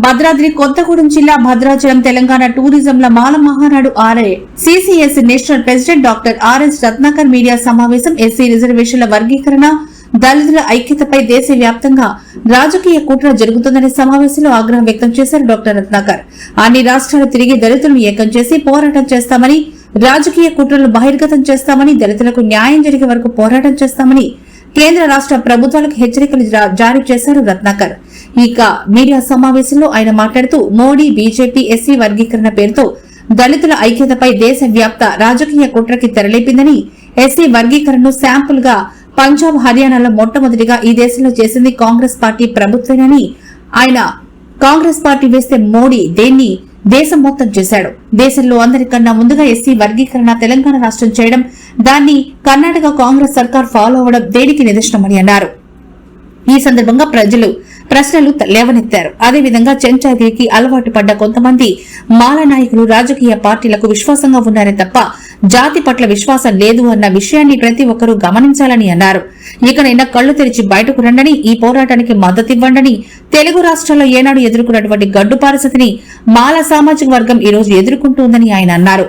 భద్రాద్రి కొత్తగూడెం జిల్లా భద్రాచలం తెలంగాణ టూరిజంల Mala Mahanadu RI CCS national president doctor RS Ratnakar media సమావేశం ఎస్సీ రిజర్వేషన్ల వర్గీకరణ దళితుల ఐక్యతపై దేశవ్యాప్తంగా రాజకీయ కుట్ర జరుగుతుందనే సమావేశంలో ఆగ్రహం వ్యక్తం చేశారు డాక్టర్ రత్నాకర్. అన్ని రాష్ట్రాలు తిరిగి దళితులను ఏకం చేసి పోరాటం చేస్తామని, రాజకీయ కుట్రలు బహిర్గతం చేస్తామని, దళితులకు న్యాయం జరిగే వరకు పోరాటం చేస్తామని కేంద్ర రాష్ట్ర ప్రభుత్వాలకు హెచ్చరికలు జారీ చేశారు రత్నాకర్. ఇక మీడియా సమావేశంలో ఆయన మాట్లాడుతూ మోడీ బీజేపీ ఎస్సీ వర్గీకరణ పేరుతో దళితుల ఐక్యతపై దేశవ్యాప్త రాజకీయ కుట్రకి తెరలేపిందని, ఎస్సీ వర్గీకరణను శాంపుల్ గా పంజాబ్ హర్యానాలో మొట్టమొదటిగా ఈ దేశంలో చేసింది కాంగ్రెస్ పార్టీ ప్రభుత్వమేనని, ఆయన కాంగ్రెస్ పార్టీ వేస్తే మోడీ దేన్ని దేశం మొత్తం చేశాడు. దేశంలో అందరికన్నా ముందుగా ఎస్సీ వర్గీకరణ తెలంగాణ రాష్ట్రం చేయడం, దాన్ని కర్ణాటక కాంగ్రెస్ సర్కార్ ఫాలో అవడం దేనికి నిదర్శనమని అన్నారు. ఈ సందర్భంగా ప్రశ్నలు లేవనెత్తారు. అదేవిధంగా చెంచాగిరికి అలవాటు పడ్డ కొంతమంది మాల నాయకులు రాజకీయ పార్టీలకు విశ్వాసంగా ఉన్నారే తప్ప జాతి పట్ల విశ్వాసం లేదు అన్న విషయాన్ని ప్రతి ఒక్కరూ గమనించాలని అన్నారు. ఇకనైనా కళ్లు తెరిచి బయటకు రండని, ఈ పోరాటానికి మద్దతివ్వండని, తెలుగు రాష్ట్రాల్లో ఏనాడు ఎదుర్కొన్నటువంటి గడ్డు పరిస్థితిని మాల సామాజిక వర్గం ఈ రోజు ఎదుర్కొంటోందని ఆయన అన్నారు.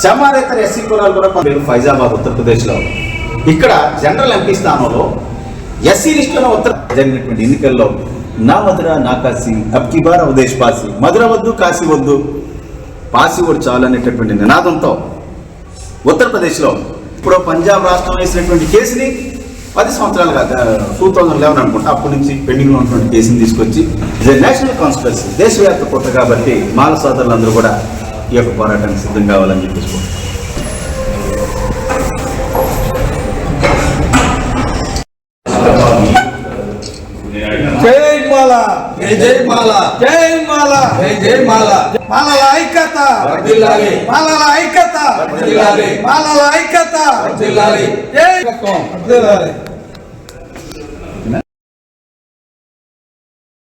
చమారేతర ఎస్సీ కులాలు కూడా ఫైజాబాద్ ఉత్తరప్రదేశ్లో ఇక్కడ జనరల్ ఎంపీ స్థానంలో ఎస్సీ లిస్టులో జరిగినటువంటి ఎన్నికల్లో నా మధుర నా కాశీ అబ్కి బార్ అవదేశ్ పాసి, మధుర వద్దు కాశీ వద్దు పాసి వద్దు చాలు అనేటటువంటి నినాదంతో ఉత్తరప్రదేశ్లో ఇప్పుడు పంజాబ్ రాష్ట్రం వేసినటువంటి కేసుని 10 సంవత్సరాలుగా 2011 అనుకుంటా అప్పటి నుంచి పెండింగ్లో ఉన్నటువంటి కేసుని తీసుకొచ్చి ఇది నేషనల్ కాన్స్పిరసీ, దేశవ్యాప్త కుట్ర కాబట్టి మాల సోదరులందరూ కూడా ఈ యొక్క పోరాటానికి సిద్ధం కావాలని చెప్పేసి జై మాల, జై మాల, జై మాల, జై మాల. మాలల ఐక్యత వర్ధిల్లాలి, మాలల ఐక్యత వర్ధిల్లాలి, మాలల ఐక్యత వర్ధిల్లాలి. జై వర్ధిల్లాలి.